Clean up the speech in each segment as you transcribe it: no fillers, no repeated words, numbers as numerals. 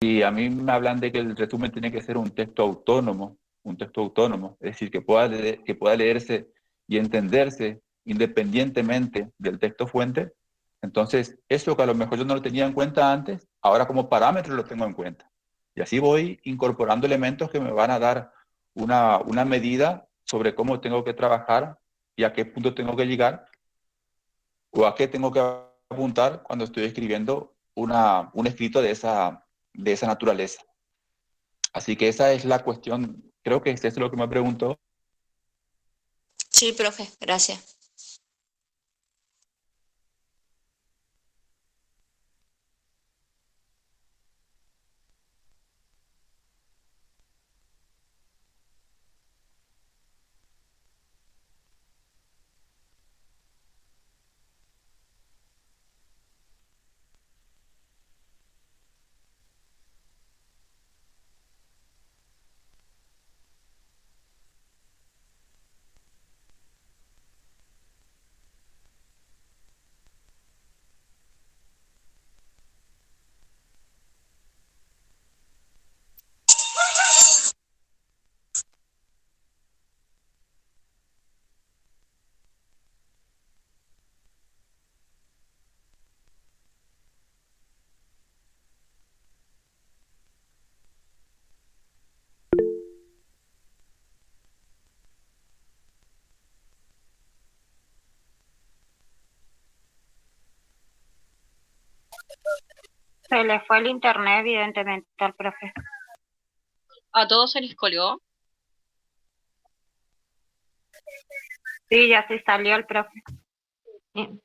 Y a mí me hablan de que el resumen tiene que ser un texto autónomo, es decir, que pueda leerse y entenderse independientemente del texto fuente. Entonces, eso que a lo mejor yo no lo tenía en cuenta antes, ahora como parámetro lo tengo en cuenta. Y así voy incorporando elementos que me van a dar una medida sobre cómo tengo que trabajar y a qué punto tengo que llegar o a qué tengo que apuntar cuando estoy escribiendo un escrito de esa naturaleza. Así que esa es la cuestión, creo que es lo que me preguntó. Sí, profe, gracias. Se le fue el internet, evidentemente, al profe. ¿A todos se les colgó? Sí, ya se salió el profe. Bien.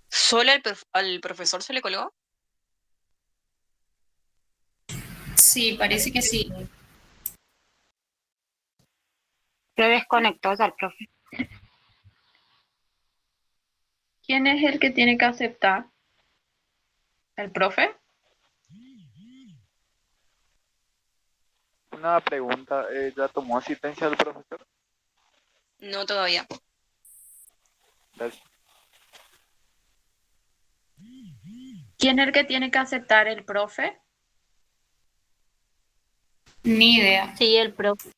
¿Solo al profesor se le colgó? Sí, parece que sí. Se desconectó ya el profe. ¿Quién es el que tiene que aceptar? ¿El profe? Una pregunta, ¿ya tomó asistencia del profesor? No todavía. Gracias. ¿Quién es el que tiene que aceptar, el profe? Ni idea. Sí, el profe.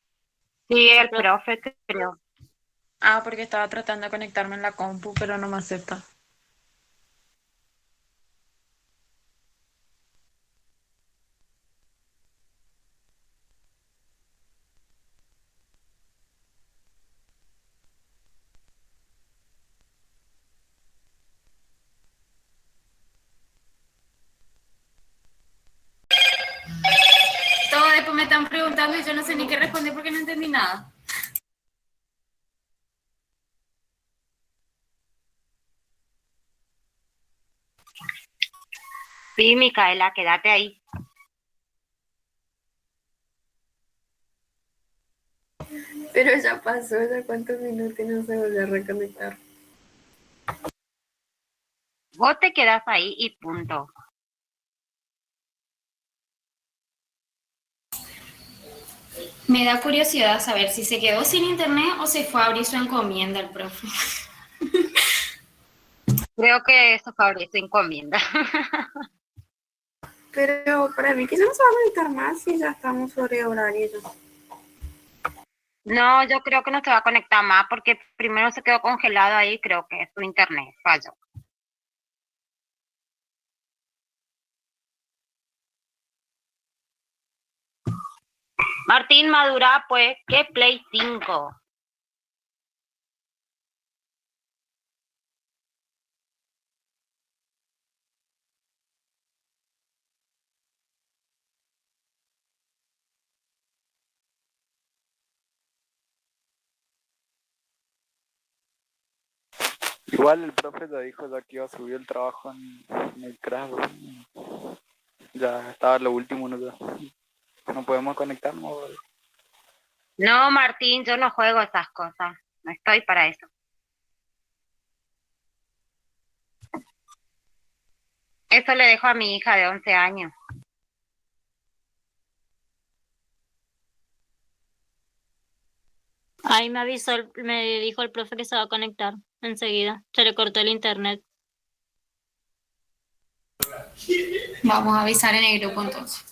Sí, el profe, creo. Ah, porque estaba tratando de conectarme en la compu, pero no me acepta. Todo después me están preguntando y yo no sé ni qué responder porque no entendí nada. Sí, Micaela, quédate ahí. Pero ya pasó, ya cuántos minutos y no se volvió a reconectar. Vos te quedás ahí y punto. Me da curiosidad saber si se quedó sin internet o se fue a abrir su encomienda el profe. Creo que eso fue su encomienda. Pero para mí que ya no se va a conectar más y ya estamos sobre horario. No, yo creo que no se va a conectar más porque primero se quedó congelado ahí, creo que su internet falló. Martín Madura, pues, ¿qué Play 5? Igual el profe ya dijo ya que iba a subir el trabajo en el Crash, bro. Ya estaba lo último, ¿no? Ya. No podemos conectarnos, bro. No, Martín, yo no juego esas cosas. No estoy para eso. Eso le dejo a mi hija de 11 años. Ahí me avisó, me dijo el profe que se va a conectar enseguida. Se le cortó el internet. Vamos a avisar en el grupo entonces.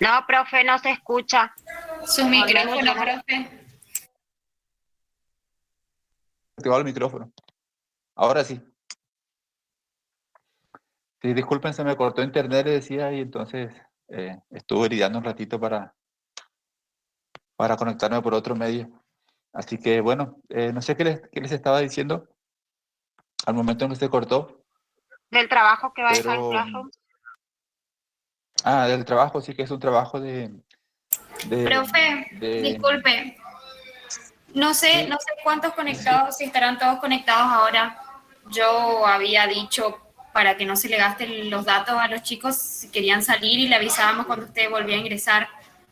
No, profe, no se escucha. Su Al menos micrófono, yo no. profe. activado el micrófono. Ahora sí. Sí, disculpen, se me cortó internet, le decía, y entonces estuve lidiando un ratito para conectarme por otro medio. Así que bueno, no sé qué les estaba diciendo al momento en que se cortó, Del trabajo que va a dejar en pero... Classroom. del trabajo, sí que es un trabajo de... Profe, disculpe, no sé, Sí. no sé cuántos conectados, si estarán todos conectados ahora. Yo había dicho para que no se le gasten los datos a los chicos si querían salir y le avisábamos cuando usted volvía a ingresar.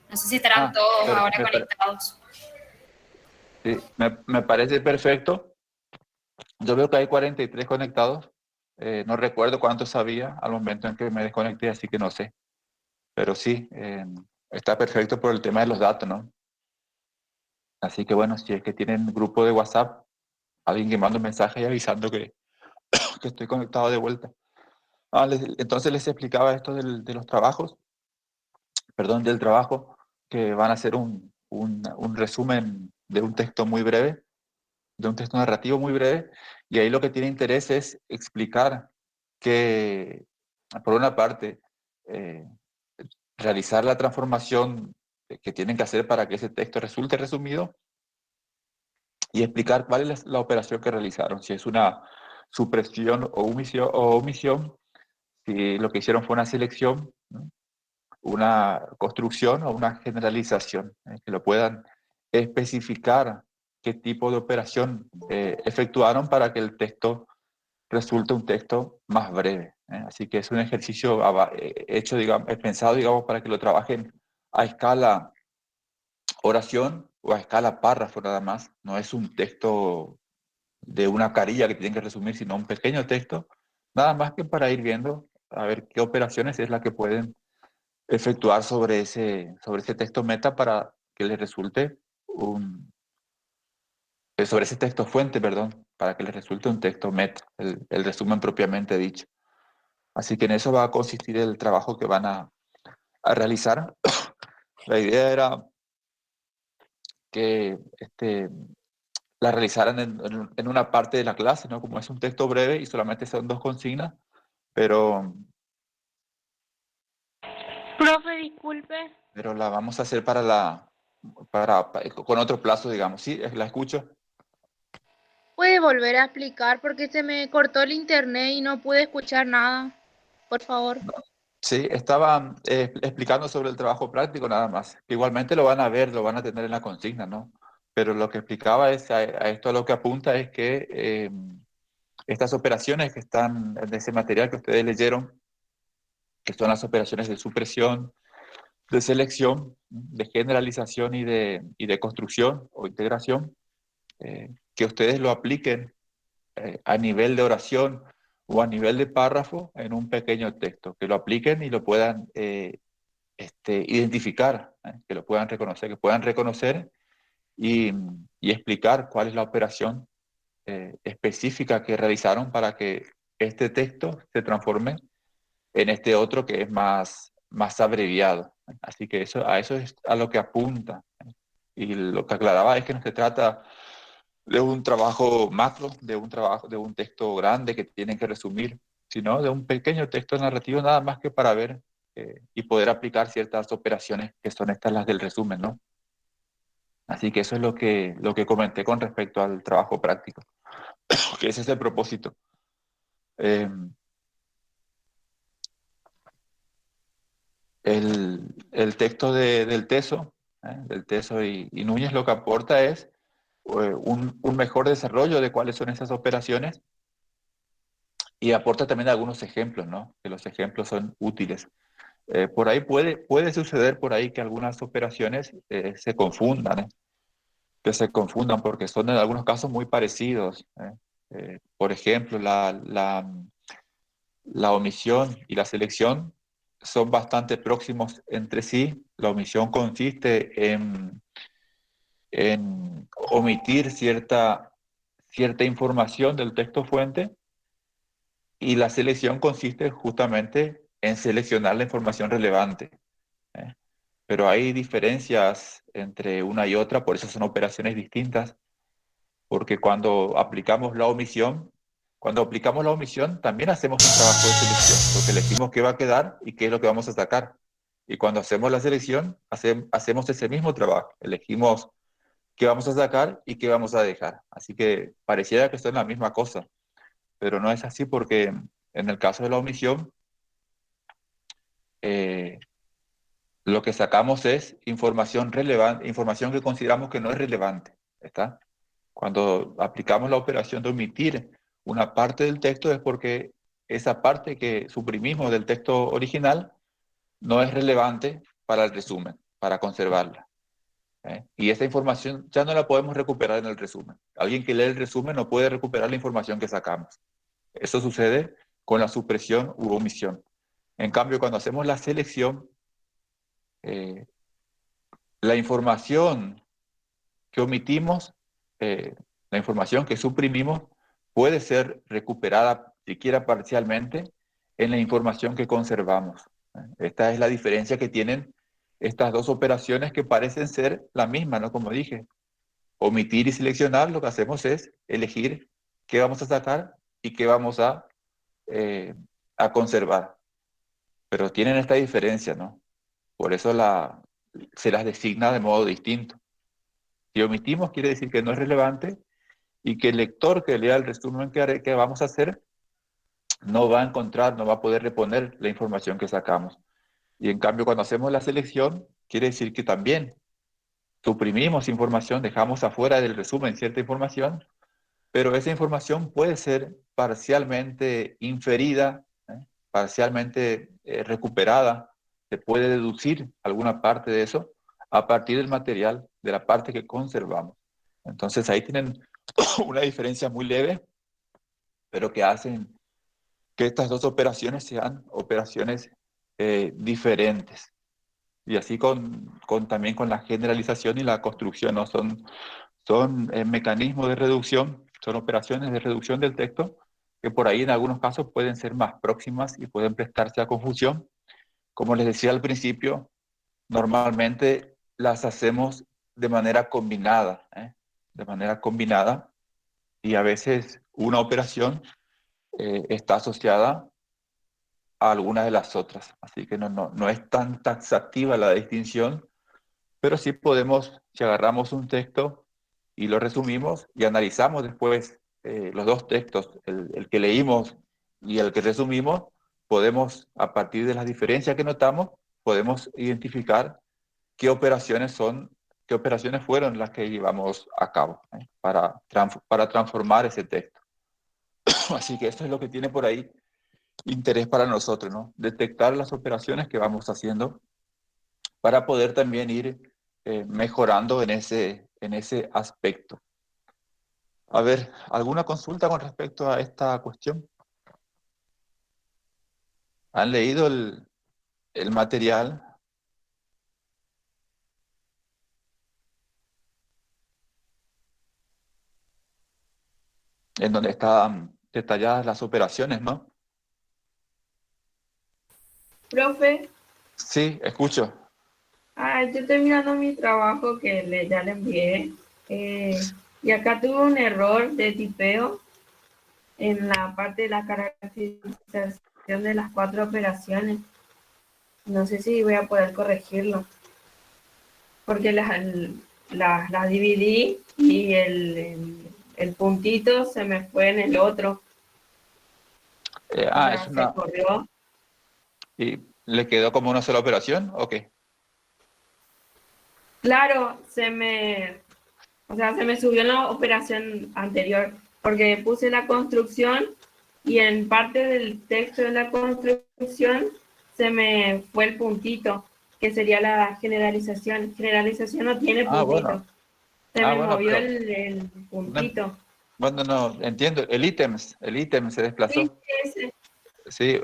No sé si estarán todos pero ahora conectados. sí, me parece perfecto. Yo veo que hay 43 conectados. No recuerdo cuántos había al momento en que me desconecté, así que no sé. Pero sí, está perfecto por el tema de los datos, ¿no? Así que bueno, si es que tienen grupo de WhatsApp, alguien que manda un mensaje y avisando que estoy conectado de vuelta. Entonces les explicaba esto de los trabajos, perdón, del trabajo, que van a hacer un resumen de un texto muy breve, de un texto narrativo muy breve, y ahí lo que tiene interés es explicar que, por una parte, realizar la transformación que tienen que hacer para que ese texto resulte resumido y explicar cuál es la operación que realizaron, si es una supresión o omisión, si lo que hicieron fue una selección, ¿no? Una construcción o una generalización, que lo puedan especificar qué tipo de operación efectuaron para que el texto resulte un texto más breve. Así que es un ejercicio hecho, digamos, pensado, digamos, para que lo trabajen a escala oración o a escala párrafo nada más. No es un texto de una carilla que tienen que resumir, sino un pequeño texto, nada más que para ir viendo a ver qué operaciones es la que pueden efectuar sobre ese texto meta para que les resulte sobre ese texto fuente, perdón, para que les resulte un texto meta, el resumen propiamente dicho. Así que en eso va a consistir el trabajo que van a realizar. La idea era que la realizaran en una parte de la clase, ¿no? Como es un texto breve y solamente son 2 consignas, pero Profe, disculpe. la vamos a hacer con otro plazo, digamos. Sí, la escucho. ¿Puede volver a explicar porque se me cortó el internet y no pude escuchar nada? Por favor. Sí, estaba explicando sobre el trabajo práctico nada más. Igualmente lo van a ver, lo van a tener en la consigna, ¿no? Pero lo que explicaba es a esto a lo que apunta es que estas operaciones que están en ese material que ustedes leyeron, que son las operaciones de supresión, de selección, de generalización y de construcción o integración, que ustedes lo apliquen a nivel de oración o a nivel de párrafo en un pequeño texto, que lo apliquen y lo puedan identificar, que lo puedan reconocer, y, y explicar cuál es la operación específica que realizaron para que este texto se transforme en este otro que es más abreviado. Así que a eso es a lo que apunta. Y lo que aclaraba es que no se trata de un trabajo macro, de un texto grande que tienen que resumir, sino de un pequeño texto narrativo nada más que para ver y poder aplicar ciertas operaciones que son estas las del resumen, ¿no? Así que eso es lo que comenté con respecto al trabajo práctico, que ese es el propósito. Eh, el texto del Teso y Núñez lo que aporta es un mejor desarrollo de cuáles son esas operaciones y aporta también algunos ejemplos, ¿no? Que los ejemplos son útiles. Por ahí puede suceder por ahí que algunas operaciones se confundan, que se confundan porque son en algunos casos muy parecidos. Por ejemplo, la omisión y la selección son bastante próximos entre sí. La omisión consiste en omitir cierta información del texto fuente y la selección consiste justamente en seleccionar la información relevante. ¿eh? Pero hay diferencias entre una y otra, por eso son operaciones distintas. porque cuando aplicamos la omisión, también hacemos un trabajo de selección, porque elegimos qué va a quedar y qué es lo que vamos a sacar. Y cuando hacemos la selección, hacemos ese mismo trabajo, elegimos qué vamos a sacar y qué vamos a dejar. Así que pareciera que son la misma cosa, pero no es así porque en el caso de la omisión, lo que sacamos es información relevante, información que consideramos que no es relevante, ¿está? Cuando aplicamos la operación de omitir una parte del texto es porque esa parte que suprimimos del texto original no es relevante para el resumen, para conservarla. Y esa información ya no la podemos recuperar en el resumen. Alguien que lee el resumen no puede recuperar la información que sacamos. Eso sucede con la supresión u omisión. En cambio, cuando hacemos la selección, la información que omitimos, la información que suprimimos, puede ser recuperada, siquiera parcialmente, en la información que conservamos. Esta es la diferencia que tienen estas dos operaciones que parecen ser la misma, ¿no? Como dije, omitir y seleccionar, lo que hacemos es elegir qué vamos a sacar y qué vamos a conservar. Pero tienen esta diferencia, ¿no? Por eso se las designa de modo distinto. Si omitimos, quiere decir que no es relevante y que el lector que lea el resumen que vamos a hacer no va a encontrar, no va a poder reponer la información que sacamos. Y en cambio, cuando hacemos la selección, quiere decir que también suprimimos información, dejamos afuera del resumen cierta información, pero esa información puede ser parcialmente inferida, parcialmente recuperada, se puede deducir alguna parte de eso a partir del material, de la parte que conservamos. Entonces ahí tienen una diferencia muy leve, pero que hacen que estas dos operaciones sean operaciones diferentes. Y así también con la generalización y la construcción, ¿no? Son mecanismos de reducción, son operaciones de reducción del texto que por ahí en algunos casos pueden ser más próximas y pueden prestarse a confusión. Como les decía al principio, normalmente las hacemos de manera combinada, y a veces una operación está asociada a alguna de las otras. Así que no es tan taxativa la distinción, pero sí podemos, si agarramos un texto y lo resumimos y analizamos después los dos textos, el que leímos y el que resumimos, podemos, a partir de las diferencias que notamos, podemos identificar qué operaciones fueron las que llevamos a cabo para transformar ese texto. Así que eso es lo que tiene por ahí interés para nosotros, ¿no? Detectar las operaciones que vamos haciendo para poder también ir mejorando en ese aspecto. A ver, ¿alguna consulta con respecto a esta cuestión? ¿Han leído el material? En donde están detalladas las operaciones, ¿no? Profe, Sí, escucho. yo estoy mirando mi trabajo que ya le envié y acá tuve un error de tipeo en la parte de la caracterización de las 4 operaciones. No sé si voy a poder corregirlo, porque las dividí y el puntito se me fue en el otro. Es una... Se corrió. ¿Y le quedó como una sola operación o qué? Claro, se me subió en la operación anterior, porque puse la construcción y en parte del texto de la construcción se me fue el puntito, que sería la generalización. Generalización no tiene puntito. Bueno. Se me movió pero... el puntito. Bueno, no, entiendo. El ítem se desplazó. Sí, ese. Sí,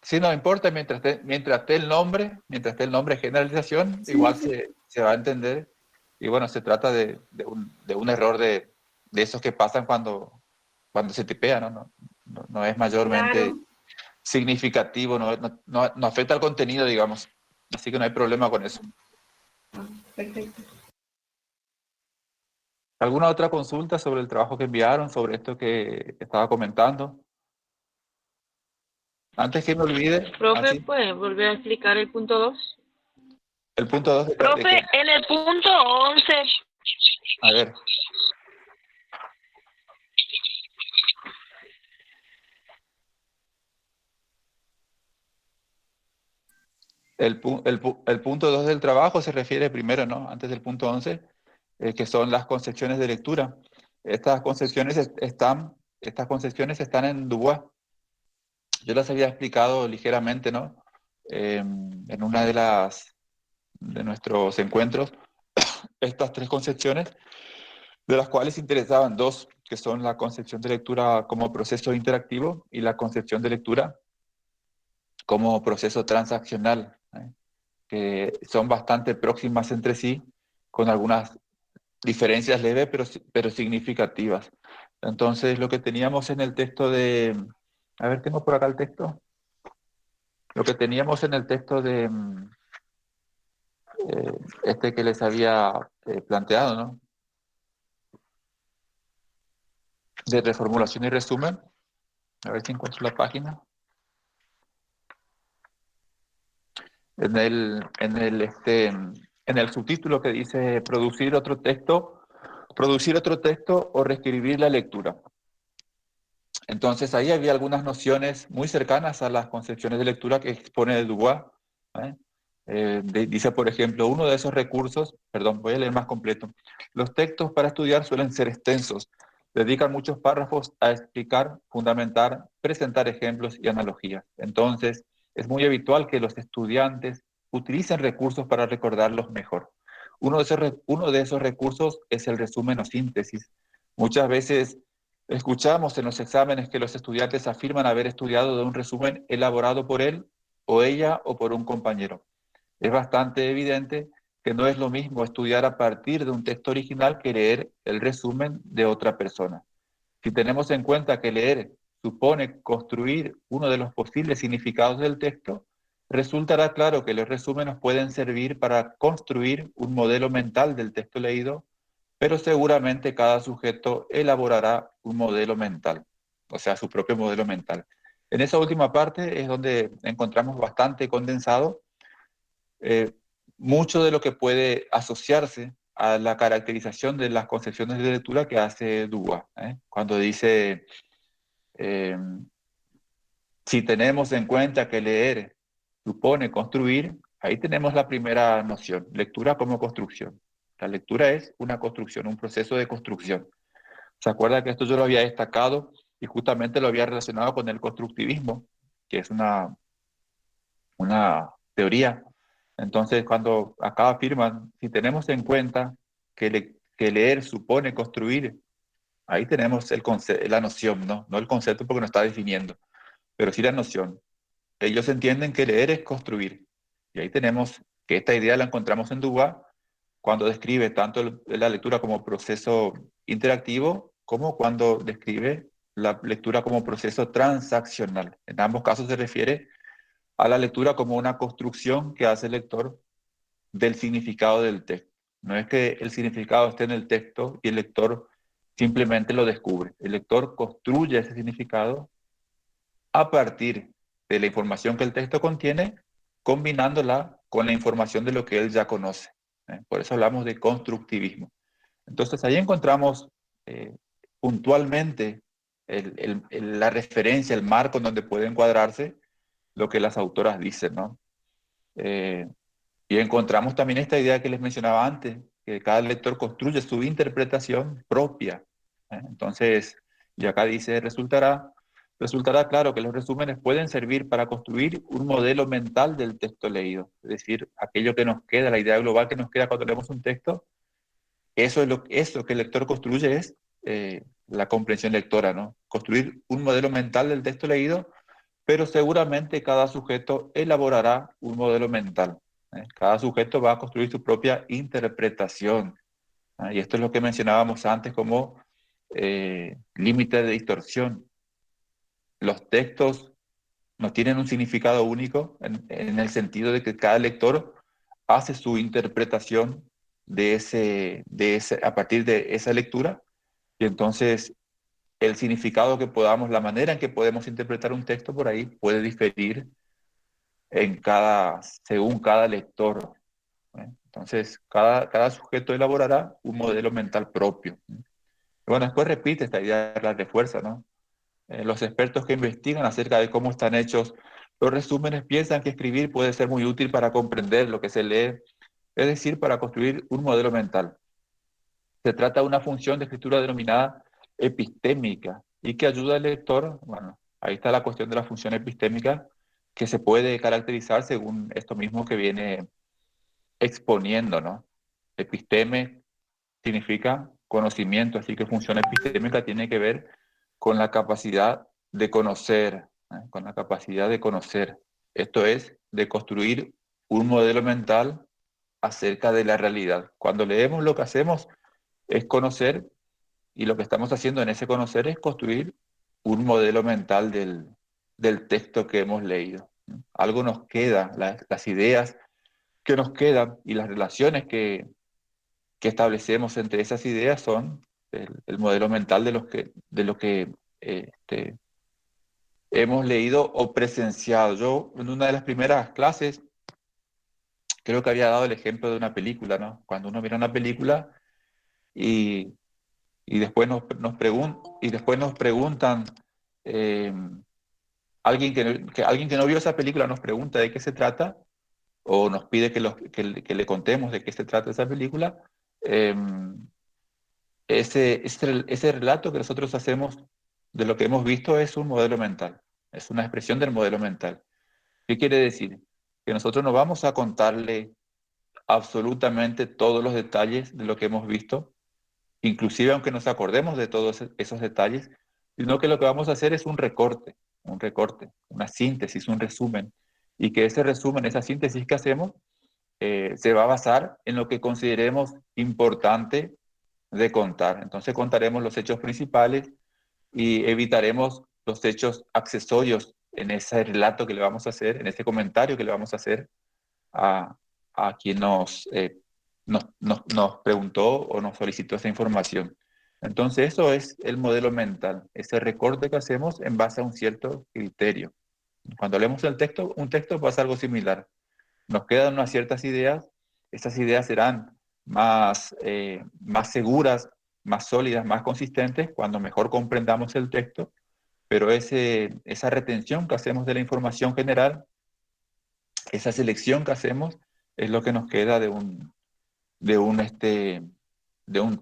sí, no importa mientras esté el nombre generalización, sí. Igual se va a entender. Y bueno, se trata de un error de esos que pasan cuando se tipea, no es mayormente Claro. significativo, no afecta al contenido, digamos. Así que no hay problema con eso. Perfecto. ¿Alguna otra consulta sobre el trabajo que enviaron, sobre esto que estaba comentando? Antes que me olvide, Profe, ¿puede volver a explicar el punto 2? el punto 2 de Profe, qué. en el punto 11. A ver. El punto 2 del trabajo se refiere primero, ¿no? Antes del punto 11, que son las concepciones de lectura. Estas concepciones están en Dubois. Yo las había explicado ligeramente, ¿no? En una de nuestros encuentros, estas 3 concepciones, de las cuales interesaban 2, que son la concepción de lectura como proceso interactivo y la concepción de lectura como proceso transaccional, que son bastante próximas entre sí, con algunas diferencias leves, pero significativas. Entonces, lo que teníamos en el texto de... A ver, tengo por acá el texto. Lo que teníamos en el texto de este que les había planteado, ¿no? De reformulación y resumen. A ver si encuentro la página. En el subtítulo que dice producir otro texto o reescribir la lectura. Entonces ahí había algunas nociones muy cercanas a las concepciones de lectura que expone Dubois. ¿eh? Dice, por ejemplo, uno de esos recursos, perdón, voy a leer más completo. Los textos para estudiar suelen ser extensos. Dedican muchos párrafos a explicar, fundamentar, presentar ejemplos y analogías. Entonces, es muy habitual que los estudiantes utilicen recursos para recordarlos mejor. Uno de esos recursos es el resumen o síntesis. Muchas veces escuchamos en los exámenes que los estudiantes afirman haber estudiado de un resumen elaborado por él o ella o por un compañero. Es bastante evidente que no es lo mismo estudiar a partir de un texto original que leer el resumen de otra persona. Si tenemos en cuenta que leer supone construir uno de los posibles significados del texto, resultará claro que los resúmenes pueden servir para construir un modelo mental del texto leído, pero seguramente cada sujeto elaborará un modelo mental, o sea, su propio modelo mental. En esa última parte es donde encontramos bastante condensado mucho de lo que puede asociarse a la caracterización de las concepciones de lectura que hace Dubois, cuando dice, si tenemos en cuenta que leer supone construir, ahí tenemos la primera noción, lectura como construcción. La lectura es una construcción, un proceso de construcción. ¿Se acuerda que esto yo lo había destacado y justamente lo había relacionado con el constructivismo, que es una teoría? Entonces, cuando acá afirman, si tenemos en cuenta que leer supone construir, ahí tenemos la noción, ¿no? No el concepto porque no está definiendo, pero sí la noción. Ellos entienden que leer es construir. Y ahí tenemos que esta idea la encontramos en Dubois cuando describe tanto la lectura como proceso interactivo, como cuando describe la lectura como proceso transaccional. En ambos casos se refiere a la lectura como una construcción que hace el lector del significado del texto. No es que el significado esté en el texto y el lector simplemente lo descubre. El lector construye ese significado a partir de la información que el texto contiene, combinándola con la información de lo que él ya conoce. Por eso hablamos de constructivismo. Entonces ahí encontramos puntualmente la referencia, el marco en donde puede encuadrarse lo que las autoras dicen, ¿no? Y encontramos también esta idea que les mencionaba antes, que cada lector construye su interpretación propia. Entonces, y acá dice, resultará claro que los resúmenes pueden servir para construir un modelo mental del texto leído. Es decir, aquello que nos queda, la idea global que nos queda cuando leemos un texto, eso que el lector construye es la comprensión lectora, ¿no? Construir un modelo mental del texto leído, pero seguramente cada sujeto elaborará un modelo mental. Cada sujeto va a construir su propia interpretación. Y esto es lo que mencionábamos antes como límite de distorsión. Los textos no tienen un significado único en el sentido de que cada lector hace su interpretación a partir de esa lectura, y entonces el significado que podamos, la manera en que podemos interpretar un texto por ahí puede diferir según cada lector. Entonces, cada sujeto elaborará un modelo mental propio. Bueno, después repite esta idea de la de fuerza, ¿no? Los expertos que investigan acerca de cómo están hechos los resúmenes piensan que escribir puede ser muy útil para comprender lo que se lee, es decir, para construir un modelo mental. Se trata de una función de escritura denominada epistémica y que ayuda al lector. Bueno, ahí está la cuestión de la función epistémica, que se puede caracterizar según esto mismo que viene exponiendo, ¿no? Episteme significa conocimiento, así que función epistémica tiene que ver con la capacidad de conocer, con la capacidad de conocer. Esto es, de construir un modelo mental acerca de la realidad. Cuando leemos, lo que hacemos es conocer, y lo que estamos haciendo en ese conocer es construir un modelo mental del texto que hemos leído. Algo nos queda, las ideas que nos quedan y las relaciones que establecemos entre esas ideas son el modelo mental de lo que hemos leído o presenciado. Yo, en una de las primeras clases, creo que había dado el ejemplo de una película, ¿no? Cuando uno mira una película y después nos preguntan, alguien que no vio esa película nos pregunta de qué se trata, o nos pide que le contemos de qué se trata esa película. Ese relato que nosotros hacemos de lo que hemos visto es un modelo mental, es una expresión del modelo mental. ¿Qué quiere decir? Que nosotros no vamos a contarle absolutamente todos los detalles de lo que hemos visto, inclusive aunque nos acordemos de todos esos detalles, sino que lo que vamos a hacer es un recorte, una síntesis, un resumen, y que ese resumen, esa síntesis que hacemos, se va a basar en lo que consideremos importante de contar. Entonces contaremos los hechos principales y evitaremos los hechos accesorios en ese relato que le vamos a hacer, en ese comentario que le vamos a hacer a quien nos preguntó o nos solicitó esa información. Entonces eso es el modelo mental, ese recorte que hacemos en base a un cierto criterio. Cuando leemos un texto pasa algo similar. Nos quedan unas ciertas ideas, esas ideas serán más seguras, más sólidas, más consistentes cuando mejor comprendamos el texto, pero esa retención que hacemos de la información general, esa selección que hacemos, es lo que nos queda de un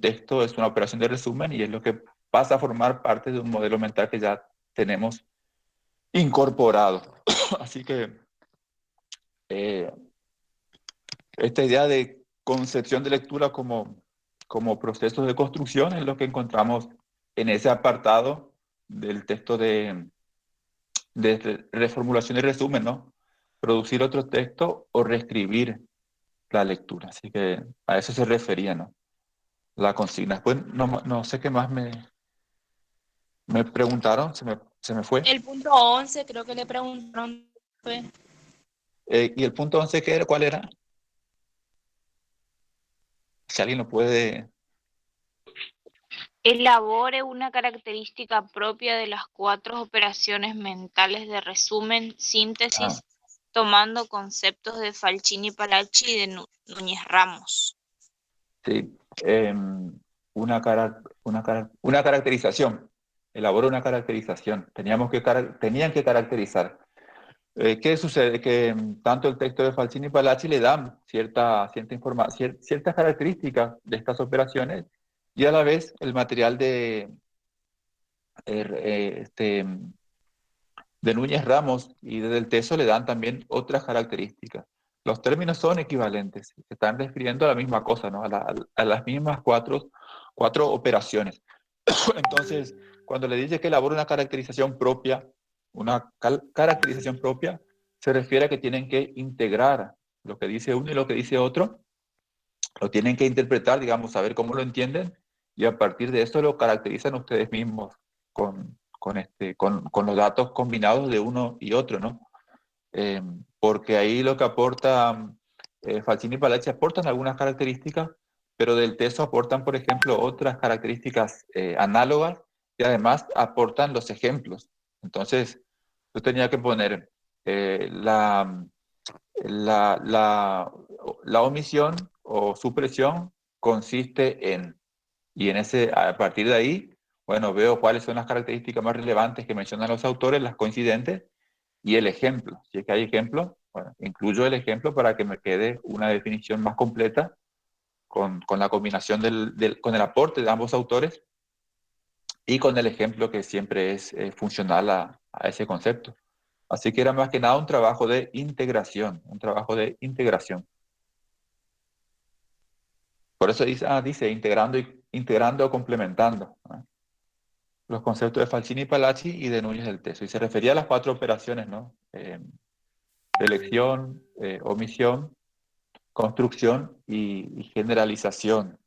texto, es una operación de resumen y es lo que pasa a formar parte de un modelo mental que ya tenemos incorporado. Así que esta idea de concepción de lectura como procesos de construcción es lo que encontramos en ese apartado del texto de reformulación y resumen, ¿no? Producir otro texto o reescribir la lectura. Así que a eso se refería, ¿no? La consigna. Después no sé qué más me preguntaron, se me fue. El punto 11 creo que le preguntaron. ¿Y el punto 11 qué era? ¿Cuál era? Si alguien lo puede... Elabore una característica propia de las 4 operaciones mentales de resumen, síntesis, tomando conceptos de Falcini Palacci y de Núñez Ramos. Sí, una caracterización. Elabora una caracterización. Tenían que caracterizar. ¿Qué sucede? Que tanto el texto de Falcini y Palacci le dan ciertas características de estas operaciones y a la vez el material de Núñez Ramos y de Del Teso le dan también otras características. Los términos son equivalentes, se están refiriendo a la misma cosa, ¿no? A las mismas cuatro operaciones. Entonces, cuando le dice que elabora una caracterización propia, se refiere a que tienen que integrar lo que dice uno y lo que dice otro, lo tienen que interpretar, digamos, saber cómo lo entienden, y a partir de eso lo caracterizan ustedes mismos con los datos combinados de uno y otro, ¿no? Porque ahí lo que aporta Falcini y Palacci aportan algunas características, pero del teso aportan, por ejemplo, otras características análogas y además aportan los ejemplos. Entonces, yo tenía que poner la omisión o supresión consiste en, y a partir de ahí, bueno, veo cuáles son las características más relevantes que mencionan los autores, las coincidentes, y el ejemplo. Si es que hay ejemplo, bueno, incluyo el ejemplo para que me quede una definición más completa con la combinación con el aporte de ambos autores y con el ejemplo que siempre es funcional a ese concepto. Así que era más que nada un trabajo de integración, un trabajo de integración. Por eso dice integrando o complementando, ¿no? Los conceptos de Falcini y Palazzi y de Núñez del Teso. Y se refería a las 4 operaciones, ¿no? Selección, omisión, construcción y generalización,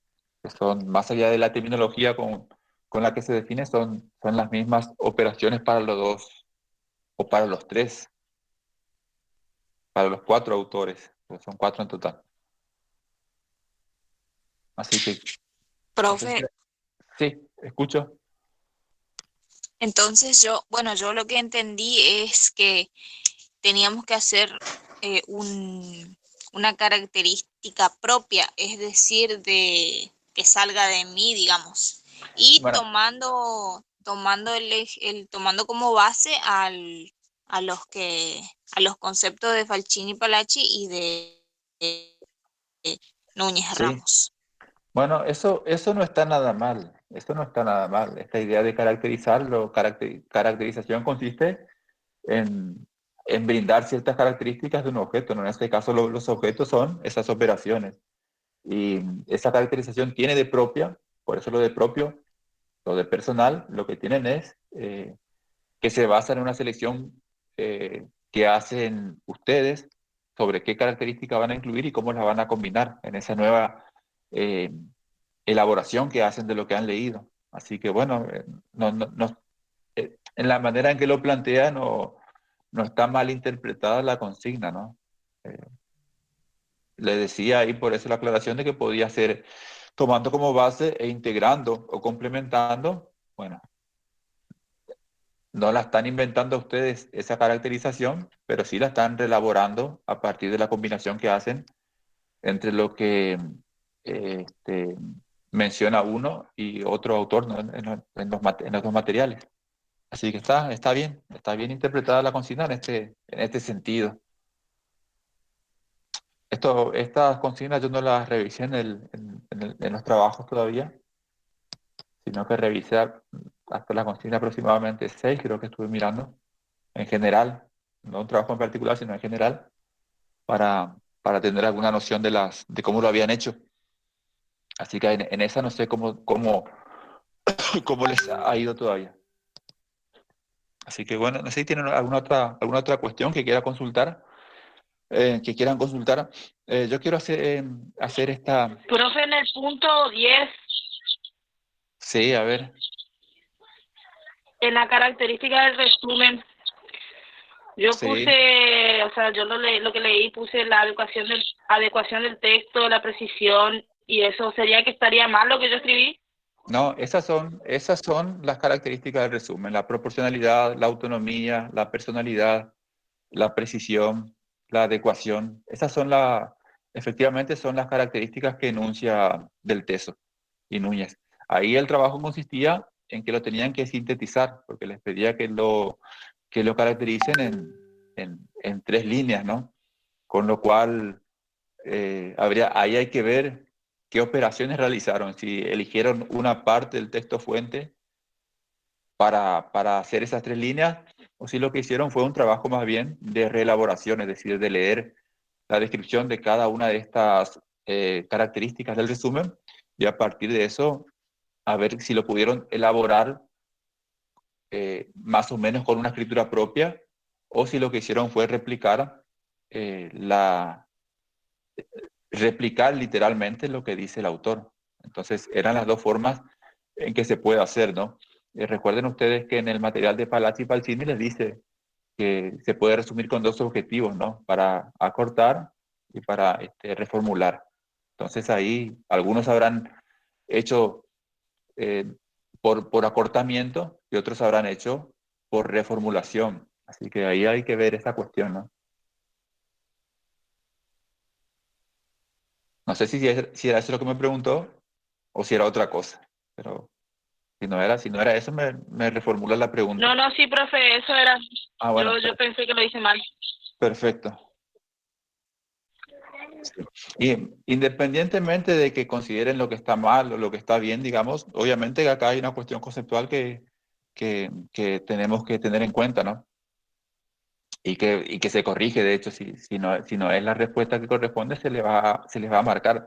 que son, más allá de la terminología con la que se define, son las mismas operaciones para los 2, o para los 3, para los 4 autores, pues son 4 en total. Así que... Profe, Sí, escucho. entonces yo lo que entendí es que teníamos que hacer una característica propia, es decir, de que salga de mí, digamos, y Bueno, tomando como base a los conceptos de Falcini Palacci y de Núñez sí. Ramos. Bueno, eso no está nada mal. Eso no está nada mal. Esta idea de caracterizarlo, caracterización consiste en brindar ciertas características de un objeto, ¿no? En este caso los objetos son esas operaciones. Y esa caracterización tiene de propia, por eso lo de propio, lo de personal, lo que tienen es que se basa en una selección que hacen ustedes sobre qué características van a incluir y cómo las van a combinar en esa nueva elaboración que hacen de lo que han leído. Así que bueno, en la manera en que lo plantea no está mal interpretada la consigna, ¿no? Le decía ahí por eso la aclaración de que podía ser tomando como base e integrando o complementando. Bueno, no la están inventando ustedes esa caracterización, pero sí la están reelaborando a partir de la combinación que hacen entre lo que menciona uno y otro autor, ¿no? en los dos materiales. Así que está bien interpretada la consigna en este sentido. Estas consignas yo no las revisé en los trabajos todavía, sino que revisé hasta la consigna aproximadamente 6, creo que estuve mirando, en general, no un trabajo en particular, sino en general, para tener alguna noción de cómo lo habían hecho. Así que en esa no sé cómo les ha ido todavía. Así que bueno, no sé si tienen alguna otra cuestión que quieran consultar. Yo quiero hacer esta... Profe, en el punto 10, Sí, a ver. en la característica del resumen, yo Sí. puse, o sea, yo lo que leí, puse la adecuación del texto, la precisión, y eso sería que estaría mal lo que yo escribí. No, esas son las características del resumen: la proporcionalidad, la autonomía, la personalidad, la precisión, la adecuación. Efectivamente son las características que enuncia del Teso y Núñez. Ahí el trabajo consistía en que lo tenían que sintetizar, porque les pedía que lo caractericen en 3 líneas, ¿no? Con lo cual, ahí hay que ver qué operaciones realizaron, si eligieron una parte del texto fuente para hacer esas 3 líneas, o si lo que hicieron fue un trabajo más bien de reelaboración, es decir, de leer la descripción de cada una de estas características del resumen, y a partir de eso, a ver si lo pudieron elaborar más o menos con una escritura propia, o si lo que hicieron fue replicar literalmente lo que dice el autor. Entonces, eran las 2 formas en que se puede hacer, ¿no? Recuerden ustedes que en el material de Palazzi y Falcini les dice que se puede resumir con 2 objetivos, ¿no? Para acortar y para reformular. Entonces ahí algunos habrán hecho por acortamiento y otros habrán hecho por reformulación. Así que ahí hay que ver esa cuestión, ¿no? No sé si era eso lo que me preguntó o si era otra cosa, pero si no era eso, me reformula la pregunta. No, sí, profe, eso era. Ah, bueno, Yo pensé que lo hice mal. perfecto. Sí. Y independientemente de que consideren lo que está mal o lo que está bien, digamos, obviamente que acá hay una cuestión conceptual que tenemos que tener en cuenta, ¿no? Y que se corrige, de hecho, si no es la respuesta que corresponde, se les va a marcar.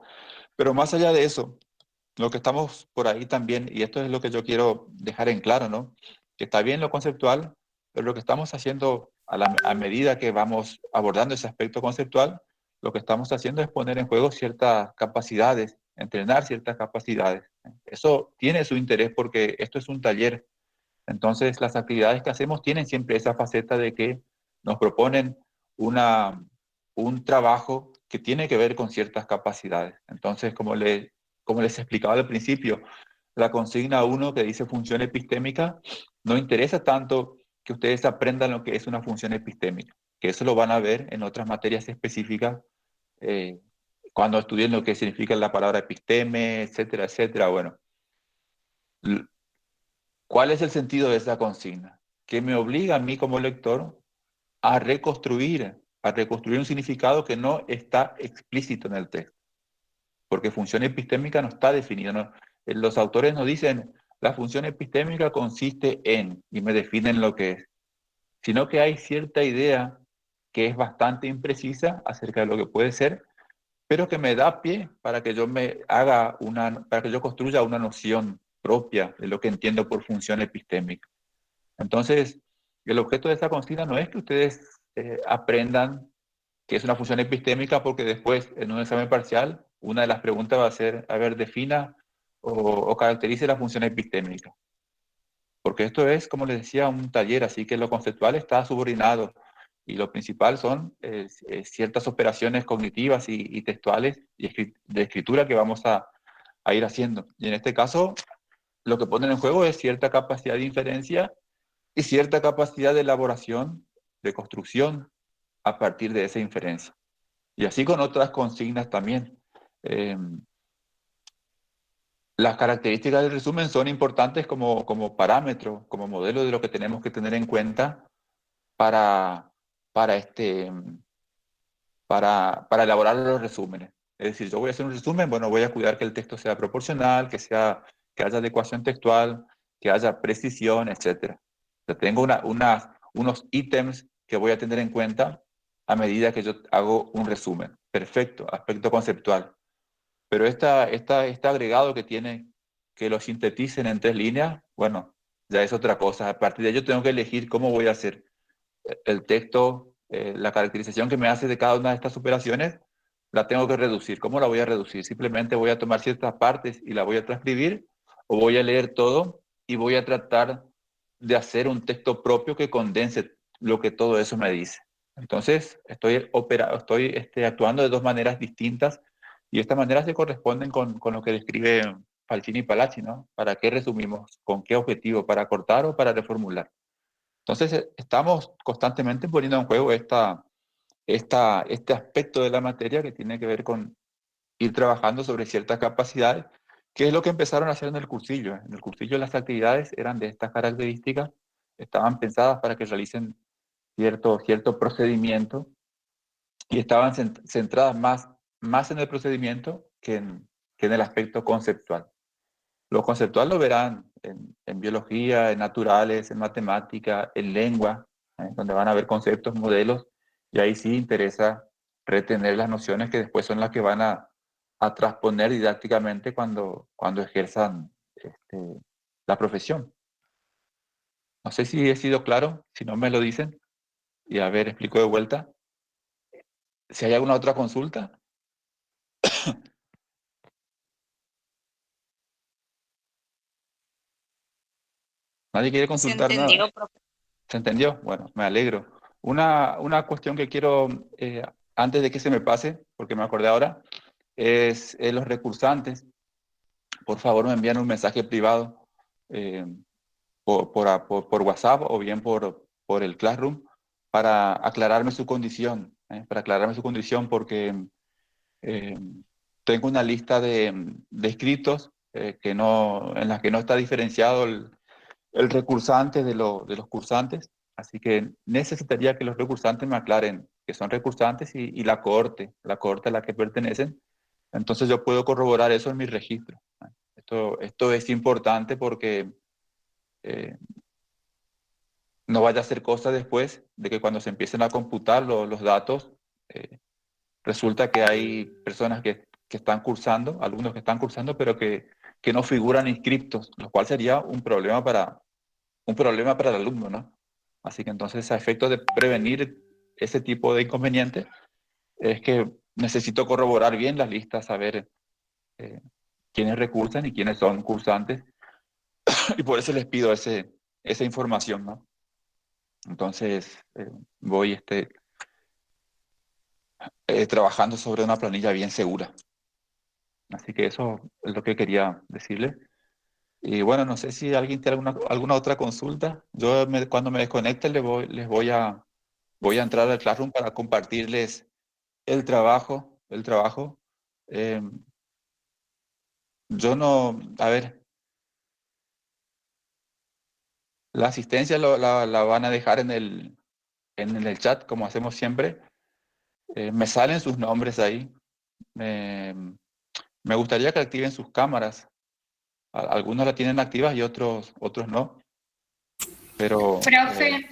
Pero más allá de eso, lo que estamos por ahí también, y esto es lo que yo quiero dejar en claro, ¿no? Que está bien lo conceptual, pero lo que estamos haciendo a medida que vamos abordando ese aspecto conceptual, lo que estamos haciendo es poner en juego ciertas capacidades, entrenar ciertas capacidades. Eso tiene su interés porque esto es un taller. Entonces, las actividades que hacemos tienen siempre esa faceta de que nos proponen un trabajo que tiene que ver con ciertas capacidades. Entonces, como les explicaba al principio, la consigna 1 que dice función epistémica, no interesa tanto que ustedes aprendan lo que es una función epistémica, que eso lo van a ver en otras materias específicas, cuando estudien lo que significa la palabra episteme, etcétera, etcétera. Bueno, ¿cuál es el sentido de esa consigna? Que me obliga a mí como lector a reconstruir un significado que no está explícito en el texto. Porque función epistémica no está definida. ¿No? Los autores nos dicen, la función epistémica consiste en, y me definen lo que es, sino que hay cierta idea que es bastante imprecisa acerca de lo que puede ser, pero que me da pie para que yo para que yo construya una noción propia de lo que entiendo por función epistémica. Entonces, el objeto de esta consigna no es que ustedes aprendan que es una función epistémica, porque después, en un examen parcial, una de las preguntas va a ser, a ver, defina o caracterice la función epistémica. Porque esto es, como les decía, un taller, así que lo conceptual está subordinado y lo principal son ciertas operaciones cognitivas y textuales y de escritura que vamos a ir haciendo. Y en este caso, lo que ponen en juego es cierta capacidad de inferencia y cierta capacidad de elaboración, de construcción a partir de esa inferencia. Y así con otras consignas también. Las características del resumen son importantes como parámetro, como modelo de lo que tenemos que tener en cuenta para elaborar los resúmenes. Es decir, yo voy a hacer un resumen, bueno, voy a cuidar que el texto sea proporcional, que haya adecuación textual, que haya precisión, etc. Tengo unos ítems que voy a tener en cuenta a medida que yo hago un resumen. Perfecto, aspecto conceptual. Pero este agregado que tiene que lo sinteticen en 3 líneas, bueno, ya es otra cosa. A partir de ello tengo que elegir cómo voy a hacer el texto, la caracterización que me hace de cada una de estas operaciones, la tengo que reducir. ¿Cómo la voy a reducir? Simplemente voy a tomar ciertas partes y la voy a transcribir, o voy a leer todo y voy a tratar de hacer un texto propio que condense lo que todo eso me dice. Entonces, estoy actuando de 2 maneras distintas, y estas maneras se corresponden con lo que describe Falcini y Palacci, ¿no? ¿Para qué resumimos? ¿Con qué objetivo? ¿Para acortar o para reformular? Entonces, estamos constantemente poniendo en juego este aspecto de la materia que tiene que ver con ir trabajando sobre ciertas capacidades, que es lo que empezaron a hacer en el cursillo. En el cursillo las actividades eran de estas características, estaban pensadas para que realicen cierto procedimiento y estaban centradas más en el procedimiento que en el aspecto conceptual. Lo conceptual lo verán en biología, en naturales, en matemática, en lengua, donde van a ver conceptos, modelos, y ahí sí interesa retener las nociones que después son las que van a transponer didácticamente cuando ejerzan la profesión. No sé si he sido claro, si no me lo dicen, y a ver, explico de vuelta. Si hay alguna otra consulta. ¿Nadie quiere consultar nada? ¿Se entendió, profe? ¿Se entendió? Bueno, me alegro. Una cuestión que quiero, antes de que se me pase, porque me acordé ahora, es los recursantes. Por favor, me envían un mensaje privado por WhatsApp o bien por el Classroom para aclararme su condición. Para aclararme su condición porque tengo una lista de escritos en las que no está diferenciado el recursante de los cursantes. Así que necesitaría que los recursantes me aclaren que son recursantes y la cohorte a la que pertenecen. Entonces yo puedo corroborar eso en mi registro. Esto es importante porque no vaya a ser cosa después de que cuando se empiecen a computar los datos, resulta que hay personas que están cursando, alumnos que están cursando, pero que no figuran inscriptos, lo cual sería un problema para el alumno, ¿no? Así que entonces, a efectos de prevenir ese tipo de inconvenientes, es que necesito corroborar bien las listas, saber quiénes recursan y quiénes son cursantes, y por eso les pido esa información, ¿no? Entonces, voy trabajando sobre una planilla bien segura. Así que eso es lo que quería decirles. Y bueno, no sé si alguien tiene alguna otra consulta. Yo cuando me desconecte voy a entrar al Classroom para compartirles el trabajo. Yo no, a ver, la asistencia la van a dejar en el chat, como hacemos siempre. Me salen sus nombres ahí. Me gustaría que activen sus cámaras. Algunos la tienen activas y otros no. Pero, Profe,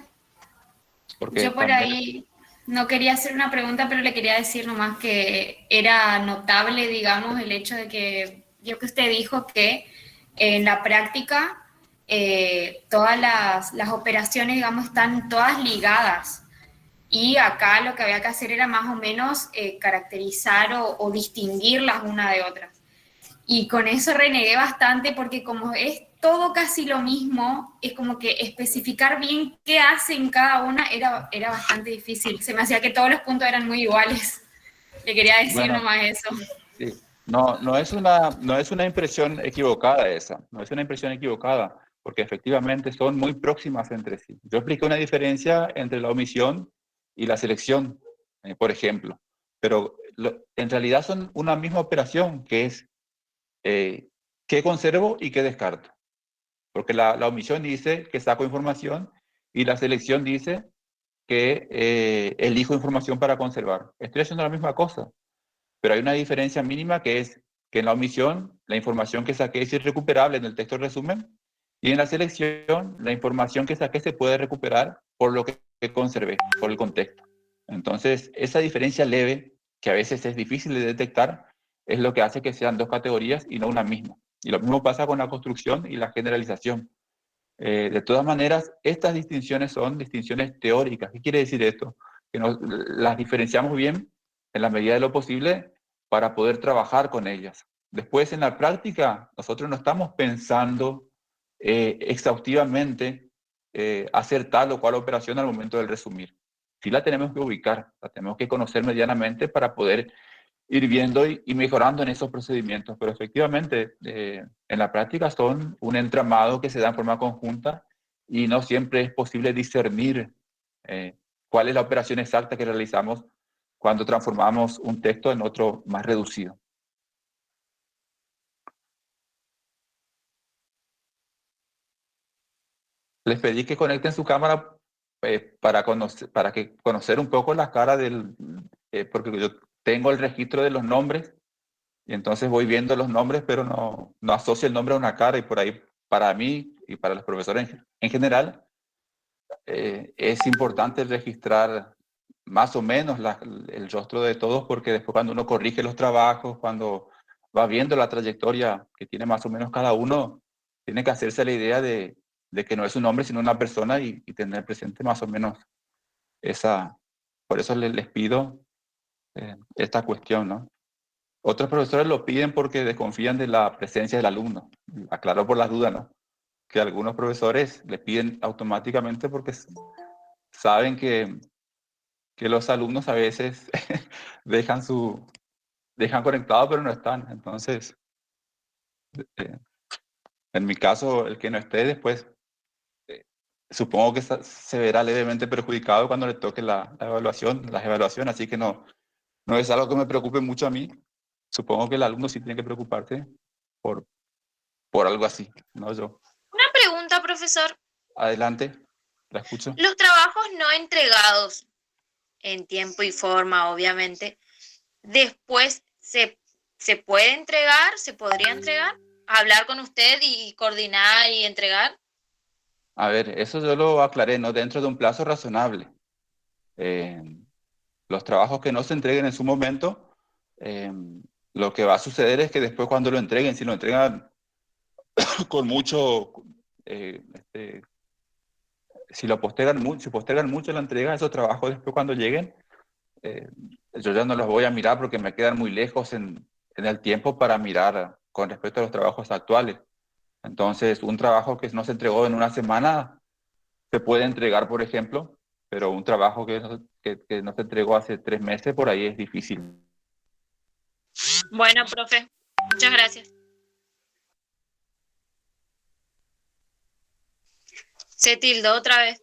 porque yo por también, ahí no quería hacer una pregunta, pero le quería decir nomás que era notable, digamos, el hecho de que usted dijo que en la práctica todas las operaciones, digamos, están todas ligadas. Y acá lo que había que hacer era más o menos caracterizar o distinguirlas una de otras. Y con eso renegué bastante porque como es todo casi lo mismo, es como que especificar bien qué hacen cada una era bastante difícil. Se me hacía que todos los puntos eran muy iguales. Le quería decir bueno, nomás eso. sí. No es una impresión equivocada esa. No es una impresión equivocada, porque efectivamente son muy próximas entre sí. Yo expliqué una diferencia entre la omisión y la selección, por ejemplo. Pero en realidad son una misma operación, que es qué conservo y qué descarto. Porque la omisión dice que saco información y la selección dice que elijo información para conservar. Estoy haciendo la misma cosa, pero hay una diferencia mínima, que es que en la omisión la información que saqué es irrecuperable en el texto resumen, y en la selección la información que saqué se puede recuperar por lo que conservé, por el contexto. Entonces, esa diferencia leve, que a veces es difícil de detectar, es lo que hace que sean dos categorías y no una misma. Y lo mismo pasa con la construcción y la generalización. De todas maneras, estas distinciones son distinciones teóricas. ¿Qué quiere decir esto? Que las diferenciamos bien en la medida de lo posible para poder trabajar con ellas. Después, en la práctica, nosotros no estamos pensando exhaustivamente hacer tal o cual operación al momento del resumir. Sí la tenemos que ubicar, la tenemos que conocer medianamente para poder ir viendo y mejorando en esos procedimientos. Pero efectivamente, en la práctica son un entramado que se da en forma conjunta y no siempre es posible discernir cuál es la operación exacta que realizamos cuando transformamos un texto en otro más reducido. Les pedí que conecten su cámara para conocer un poco la cara porque yo tengo el registro de los nombres. Y entonces voy viendo los nombres, pero no asocio el nombre a una cara, y por ahí, para mí y para los profesores en general, es importante registrar más o menos el rostro de todos, porque después cuando uno corrige los trabajos, cuando va viendo la trayectoria que tiene más o menos cada uno, tiene que hacerse la idea de que no es un hombre, sino una persona, y tener presente más o menos esa. Por eso les pido esta cuestión, ¿no? Otros profesores lo piden porque desconfían de la presencia del alumno. Aclaro por las dudas, ¿no? Que algunos profesores le piden automáticamente porque saben que los alumnos a veces dejan su dejan conectado pero no están. Entonces, en mi caso, el que no esté después, supongo que se verá levemente perjudicado cuando le toque las evaluaciones, así que no es algo que me preocupe mucho a mí. Supongo que el alumno sí tiene que preocuparse por algo así, no yo. Una pregunta, profesor. Adelante, la escucho. Los trabajos no entregados en tiempo y forma, obviamente, después se puede entregar, se podría entregar, hablar con usted y coordinar y entregar. A ver, eso yo lo aclaré, ¿no? Dentro de un plazo razonable. Los trabajos que no se entreguen en su momento, lo que va a suceder es que después cuando lo entreguen, si lo entregan con mucho, si postergan mucho la entrega de esos trabajos después cuando lleguen, yo ya no los voy a mirar porque me quedan muy lejos en el tiempo para mirar con respecto a los trabajos actuales. Entonces, un trabajo que no se entregó en una semana se puede entregar, por ejemplo, pero un trabajo que no se entregó hace 3 meses, por ahí es difícil. Bueno, profe, muchas gracias. Se tildó otra vez.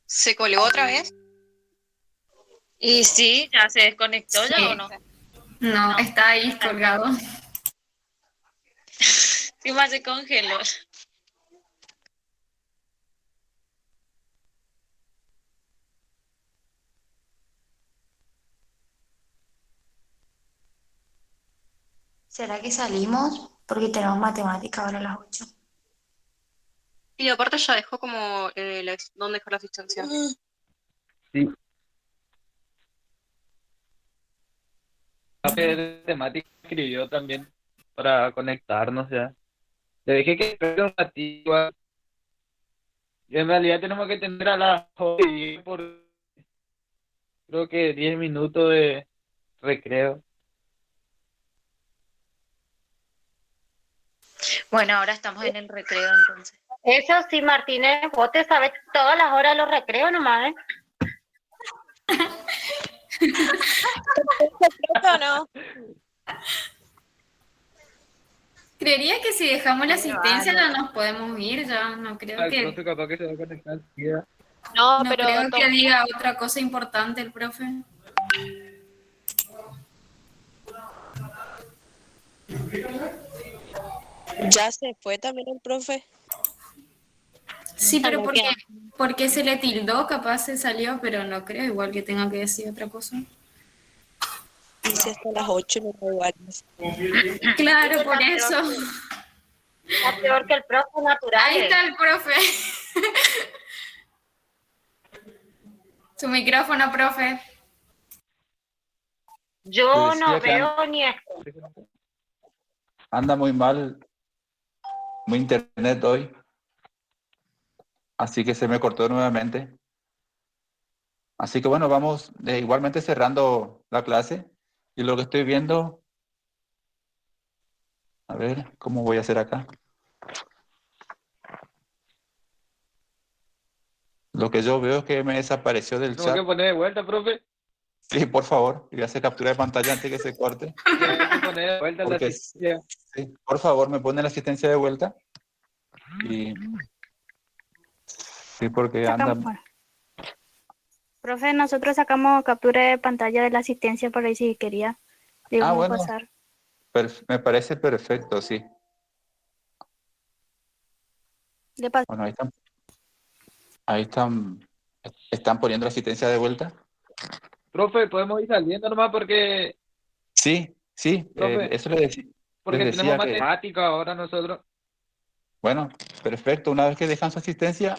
¿Se colgó otra vez? Y sí, ya se desconectó Sí. ya o no. No, está ahí colgado. Sí, más se congeló. ¿Será que salimos? Porque tenemos matemática ahora a las 8. Y aparte ya dejó como ¿dónde dejó la asistencia? Sí. De temática escribió también para conectarnos ya. Le dije que espere un ratito. Y en realidad tenemos que tener a las 8 por creo que 10 minutos de recreo. Bueno, ahora estamos en el recreo entonces. Eso sí, Martínez, vos te sabes todas las horas de los recreos nomás, ¿eh? ¿No? Creería que si dejamos la asistencia no nos podemos ir ya. No creo El que, profe capaz que se va a conectar enseguida. No, no pero creo que diga otra cosa importante el profe. ¿Ya se fue también el profe? Sí, pero porque se le tildó, capaz se salió, pero no creo igual que tenga que decir otra cosa. Dice hasta las 8, no da igual. Claro, por eso. Está peor que el profe natural. Ahí está el profe. Su micrófono, profe. Yo Pues no sí, acá veo ni esto. anda muy mal mi internet hoy, así que se me cortó nuevamente. Así que bueno, vamos igualmente cerrando la clase y lo que estoy viendo, a ver, ¿cómo voy a hacer acá? Lo que yo veo es que me desapareció del Tengo que chat. poner de vuelta, profe. Sí, por favor, voy a hacer captura de pantalla antes que se corte. Tengo que poner de vuelta la Porque asistencia. sí, por favor, me pone la asistencia de vuelta. Y sí, porque anda. Profe, nosotros sacamos captura de pantalla de la asistencia por ahí si quería. Le Ah, vamos a bueno, pasar. me parece perfecto, sí. Le paso. Bueno, ahí están poniendo la asistencia de vuelta. Profe, podemos ir saliendo nomás porque Sí, Profe, eso les porque decía tenemos que, matemática ahora nosotros. bueno, perfecto, una vez que dejan su asistencia,